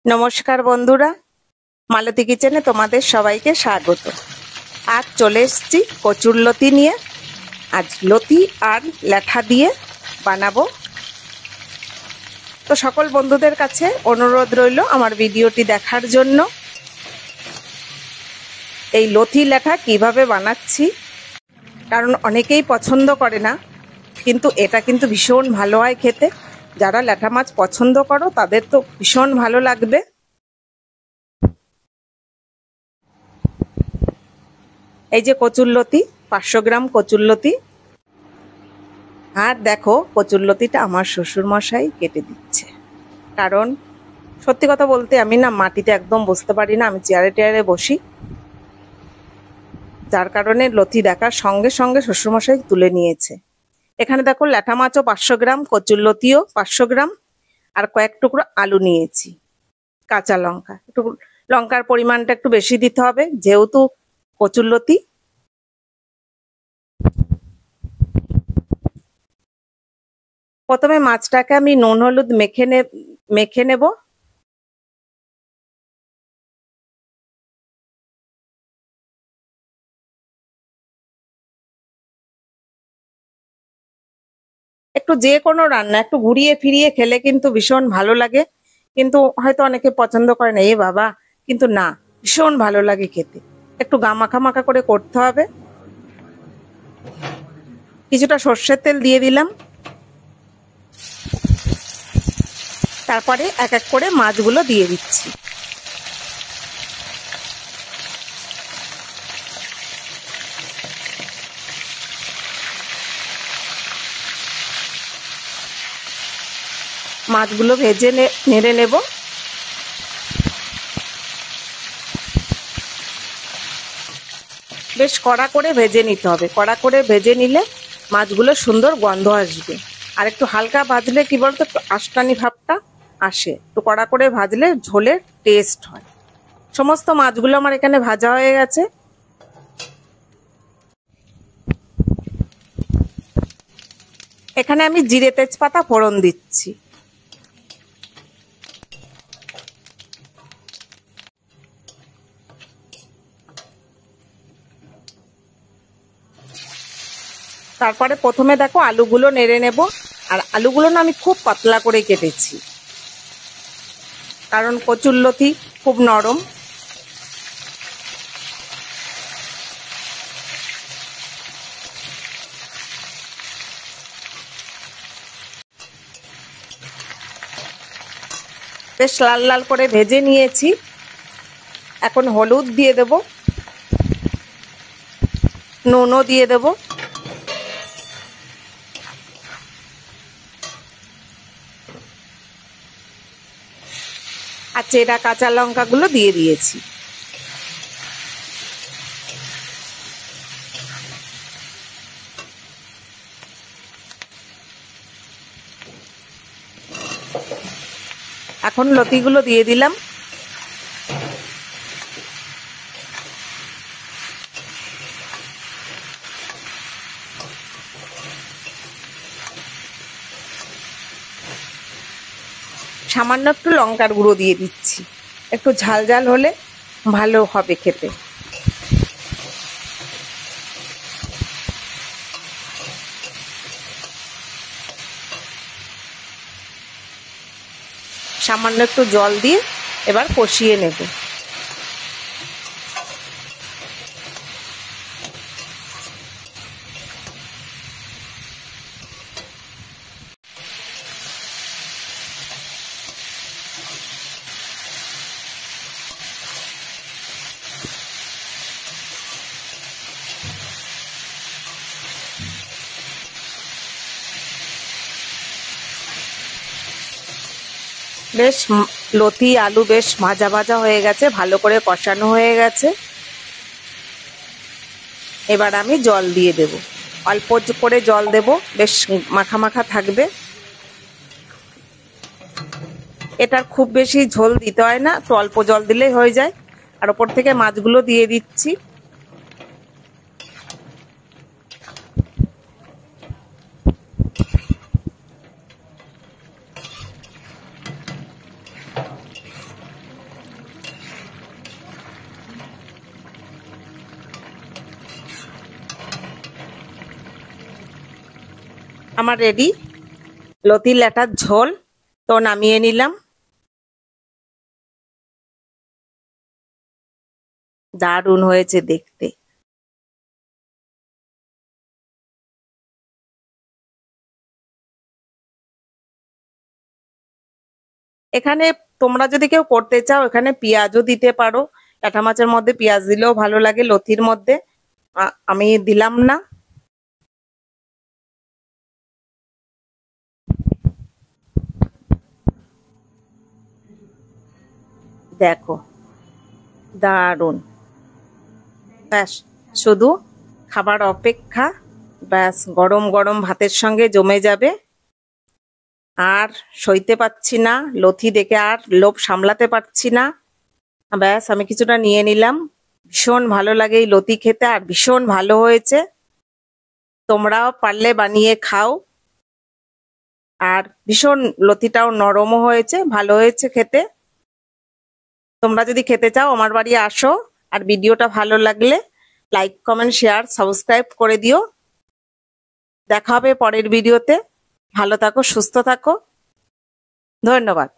নমস্কার বন্ধুরা, মালতী কিচেনে তোমাদের সবাইকে স্বাগত। আজ চলে এসেছি কচুরলতি নিয়ে। আজ লতি আর ল্যাঠা দিয়ে বানাবো। তো সকল বন্ধুদের কাছে অনুরোধ রইল আমার ভিডিওটি দেখার জন্য। এই লতি ল্যাঠা কিভাবে বানাচ্ছি, কারণ অনেকেই পছন্দ করে না, কিন্তু এটা কিন্তু ভীষণ ভালো হয় খেতে। যারা ল্যাঠা মাছ পছন্দ করো তাদের তো ভীষণ ভালো লাগবে। এই যে কচুরলতি, 500 গ্রাম কচুরলতি। আর দেখো, কচুরলতিটা আমার শ্বশুরমশাই কেটে দিচ্ছে। কারণ সত্যি কথা বলতে আমি না মাটিতে একদম বসতে পারি না, আমি চেয়ারে টেয়ারে বসি। যার কারণে লতি দেখার সঙ্গে সঙ্গে শ্বশুরমশাই তুলে নিয়েছে। এখানে দেখো ল্যাঠা মাছও 500 গ্রাম, কচুরলতিও 500 গ্রাম, আর কয়েক টুকরো আলু নিয়েছি। কাঁচা লঙ্কা, একটু লঙ্কার পরিমাণটা একটু বেশি দিতে হবে যেহেতু কচুরলতি। প্রথমে মাছটাকে আমি নুন হলুদ মেখে নেব। একটু যে কোনো রান্না একটু ঘুরিয়ে ফিরিয়ে খেলে কিন্তু ভীষণ ভালো লাগে, কিন্তু হয়তো অনেকে পছন্দ করে না। এ বাবা, কিন্তু না, ভীষণ ভালো লাগে খেতে। একটু গা মাখা মাখা করে করতে হবে। কিছুটা সর্ষের তেল দিয়ে দিলাম। তারপরে এক এক করে মাছগুলো দিয়ে দিচ্ছি। মাছগুলো ভেজে নেড়ে নেব। বেশ কড়া করে ভেজে নিতে হবে। কড়া করে ভেজে নিলে মাছগুলো সুন্দর গন্ধ আসবে। আর একটু হালকা ভাজলে কি বলতো, একটু আঁশটানি ভাবটা আসে। একটু কড়া করে ভাজলে ঝোলের টেস্ট হয়। সমস্ত মাছগুলো আমার এখানে ভাজা হয়ে গেছে। এখানে আমি জিরে তেজপাতা ফোড়ন দিচ্ছি। তারপরে প্রথমে দেখো আলুগুলো নেড়ে নেব। আর আলুগুলো না আমি খুব পাতলা করে কেটেছি, কারণ কচুরলতি খুব নরম। বেশ লাল লাল করে ভেজে নিয়েছি। এখন হলুদ দিয়ে দেব, নুনও দিয়ে দেব। আর চেরা কাঁচা লঙ্কাগুলো দিয়ে দিয়েছি। এখন লতিগুলো দিয়ে দিলাম। সামান্য একটু লঙ্কার গুঁড়ো দিয়ে দিচ্ছি, একটু ঝাল ঝাল হলে ভালো হবে খেতে। সামান্য একটু জল দিয়ে এবার কষিয়ে নেব। বেশ লতি আলু বেশ ভাজা ভাজা হয়ে গেছে, ভালো করে কষানো হয়ে গেছে। এবার আমি জল দিয়ে দেব, অল্প করে জল দেব, বেশ মাখা মাখা থাকবে। এটার খুব বেশি ঝোল দিতে হয় না, তো অল্প জল দিলেই হয়ে যায়। আর ওপর থেকে মাছগুলো দিয়ে দিচ্ছি। আমার রেডি লতি ল্যাটার ঝোল। তো নামিয়ে নিলাম। দারুণ হয়েছে দেখতে। এখানে তোমরা যদি কেউ করতে চাও এখানে পেঁয়াজও দিতে পারো। ল্যাটা মাছের মধ্যে পেঁয়াজ দিলেও ভালো লাগে, লতির মধ্যে। আমি দিলাম না। দেখো দারুণ। ব্যাস শুধু খাবার অপেক্ষা। ব্যাস গরম গরম ভাতের সঙ্গে জমে যাবে। আর সইতে পারছি না, লথি দেখে আর লোভ সামলাতে পারছি না। ব্যাস আমি কিছুটা নিয়ে নিলাম। ভীষণ ভালো লাগে এই লতি খেতে, আর ভীষণ ভালো হয়েছে। তোমরাও পারলে বানিয়ে খাও। আর ভীষণ লতিটাও নরমও হয়েছে, ভালো হয়েছে খেতে। তোমরা যদি খেতে চাও আমার বাড়ি আসো। আর ভিডিওটা ভালো লাগলে লাইক কমেন্ট শেয়ার সাবস্ক্রাইব করে দিও। দেখা হবে পরের ভিডিওতে। ভালো থাকো, সুস্থ থাকো। ধন্যবাদ।